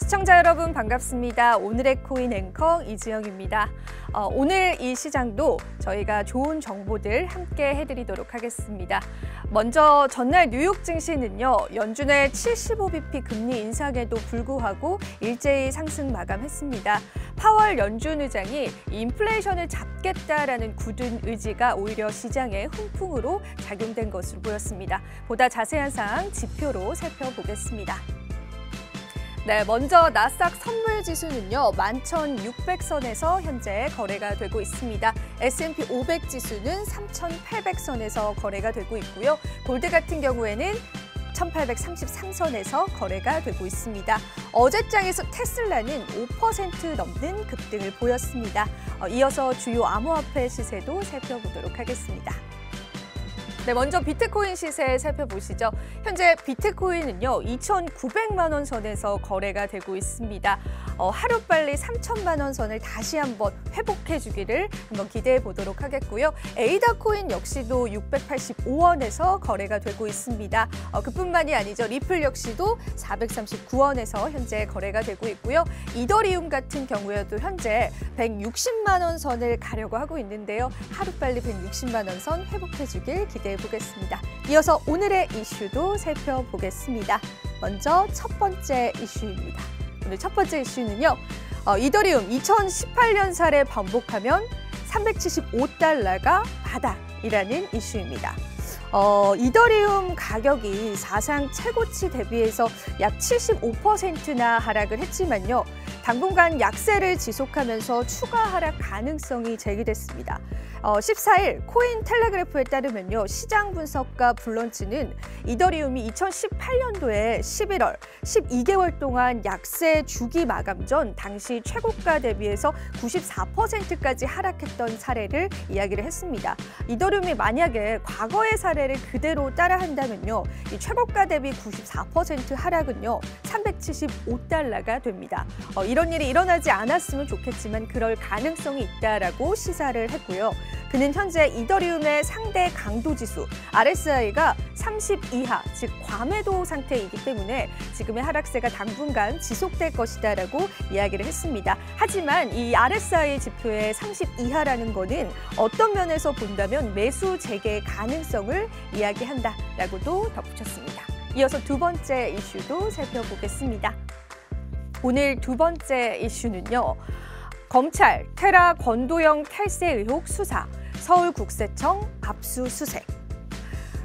시청자 여러분 반갑습니다. 오늘의 코인 앵커 이지영입니다. 오늘 이 시장도 저희가 좋은 정보들 함께 해드리도록 하겠습니다. 먼저 전날 뉴욕 증시는요, 연준의 75bp 금리 인상에도 불구하고 일제히 상승 마감했습니다. 파월 연준 의장이 인플레이션을 잡겠다라는 굳은 의지가 오히려 시장의 훈풍으로 작용된 것으로 보였습니다. 보다 자세한 사항 지표로 살펴보겠습니다. 네, 먼저 나스닥 선물 지수는요, 11,600선에서 현재 거래가 되고 있습니다. S&P 500 지수는 3,800선에서 거래가 되고 있고요. 골드 같은 경우에는 1,833선에서 거래가 되고 있습니다. 어제장에서 테슬라는 5% 넘는 급등을 보였습니다. 이어서 주요 암호화폐 시세도 살펴보도록 하겠습니다. 네, 먼저 비트코인 시세 살펴보시죠. 현재 비트코인은요, 2,900만 원 선에서 거래가 되고 있습니다. 하루빨리 3,000만 원 선을 다시 한번 회복해 주기를 한번 기대해 보도록 하겠고요. 에이다 코인 역시도 685원에서 거래가 되고 있습니다. 그뿐만이 아니죠. 리플 역시도 439원에서 현재 거래가 되고 있고요. 이더리움 같은 경우에도 현재 160만 원 선을 가려고 하고 있는데요. 하루빨리 160만 원 선 회복해 주길 기대해 보겠습니다. 이어서 오늘의 이슈도 살펴보겠습니다. 먼저 첫 번째 이슈입니다. 오늘 첫 번째 이슈는요, 이더리움 2018년살에 반복하면 375달러가 바닥이라는 이슈입니다. 이더리움 가격이 사상 최고치 대비해서 약 75%나 하락을 했지만요, 당분간 약세를 지속하면서 추가 하락 가능성이 제기됐습니다. 14일 코인 텔레그래프에 따르면요, 시장 분석가 블런츠는 이더리움이 2018년도에 11월 12개월 동안 약세 주기 마감 전 당시 최고가 대비해서 94%까지 하락했던 사례를 이야기를 했습니다. 이더리움이 만약에 과거의 사례를 그대로 따라한다면요, 이 최고가 대비 94% 하락은요 375달러가 됩니다. 이런 일이 일어나지 않았으면 좋겠지만 그럴 가능성이 있다라고 시사를 했고요. 그는 현재 이더리움의 상대 강도 지수 RSI가 30 이하, 즉 과매도 상태이기 때문에 지금의 하락세가 당분간 지속될 것이다라고 이야기를 했습니다. 하지만 이 RSI 지표의 30 이하라는 것은 어떤 면에서 본다면 매수 재개 가능성을 이야기한다라고도 덧붙였습니다. 이어서 두 번째 이슈도 살펴보겠습니다. 오늘 두 번째 이슈는요, 검찰 테라 권도영 탈세 의혹 수사, 서울국세청 압수수색.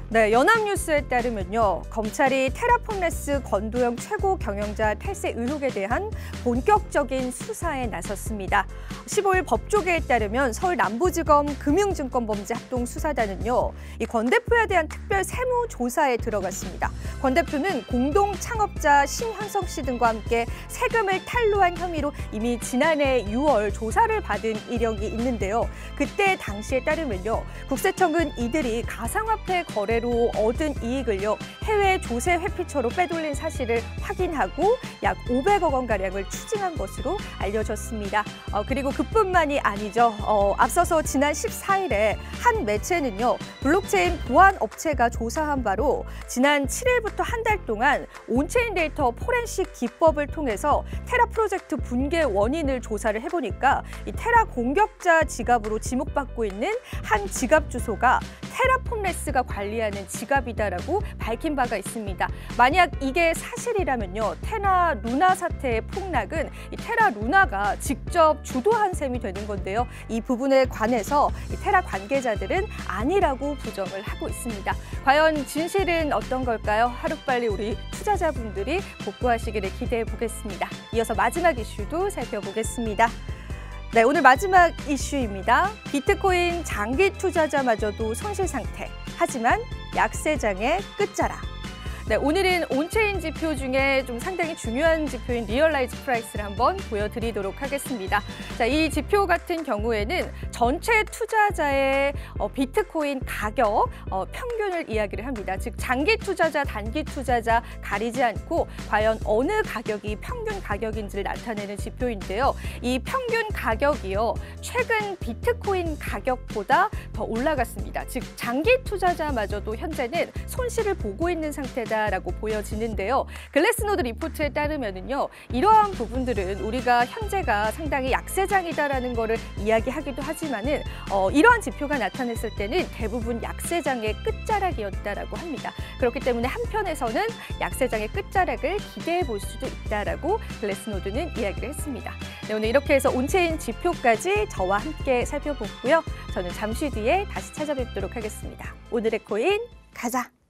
네, 연합뉴스에 따르면요, 검찰이 테라폼레스 권도영 최고 경영자 탈세 의혹에 대한 본격적인 수사에 나섰습니다. 15일 법조계에 따르면 서울 남부지검 금융증권범죄합동수사단은요, 이 권 대표에 대한 특별 세무조사에 들어갔습니다. 권 대표는 공동 창업자 신현석 씨 등과 함께 세금을 탈루한 혐의로 이미 지난해 6월 조사를 받은 이력이 있는데요. 그때 당시에 따르면요, 국세청은 이들이 가상화폐 거래로 얻은 이익을요, 해외 조세 회피처로 빼돌린 사실을 확인하고 약 500억 원가량을 추징한 것으로 알려졌습니다. 그리고 그뿐만이 아니죠. 앞서서 지난 14일에 한 매체는요, 블록체인 보안 업체가 조사한 바로 지난 7일부터 한 달 동안 온체인 데이터 포렌식 기법을 통해서 테라 프로젝트 붕괴 원인을 조사를 해보니까 이 테라 공격자 지갑으로 지목받고 있는 한 지갑 주소가 테라폼레스가 관리하는 지갑이다라고 밝힌 바가 있습니다. 만약 이게 사실이라면요, 테라 루나 사태의 폭락은 이 테라 루나가 직접 주도한 셈이 되는 건데요. 이 부분에 관해서 이 테라 관계자들은 아니라고 부정을 하고 있습니다. 과연 진실은 어떤 걸까요? 하루빨리 우리 투자자분들이 복구하시기를 기대해 보겠습니다. 이어서 마지막 이슈도 살펴보겠습니다. 네, 오늘 마지막 이슈입니다. 비트코인 장기 투자자마저도 손실 상태. 하지만 약세장의 끝자락. 네, 오늘은 온체인 지표 중에 좀 상당히 중요한 지표인 리얼라이즈 프라이스를 한번 보여드리도록 하겠습니다. 자, 이 지표 같은 경우에는 전체 투자자의 비트코인 가격 평균을 이야기를 합니다. 즉 장기 투자자, 단기 투자자 가리지 않고 과연 어느 가격이 평균 가격인지를 나타내는 지표인데요. 이 평균 가격이요, 최근 비트코인 가격보다 더 올라갔습니다. 즉 장기 투자자마저도 현재는 손실을 보고 있는 상태다. 있다라고 보여지는데요. 글래스노드 리포트에 따르면은요, 이러한 부분들은 우리가 현재가 상당히 약세장이다라는 거를 이야기하기도 하지만은 이러한 지표가 나타냈을 때는 대부분 약세장의 끝자락이었다라고 합니다. 그렇기 때문에 한편에서는 약세장의 끝자락을 기대해 볼 수도 있다라고 글래스노드는 이야기를 했습니다. 네, 오늘 이렇게 해서 온체인 지표까지 저와 함께 살펴봤고요. 저는 잠시 뒤에 다시 찾아뵙도록 하겠습니다. 오늘의 코인 가자!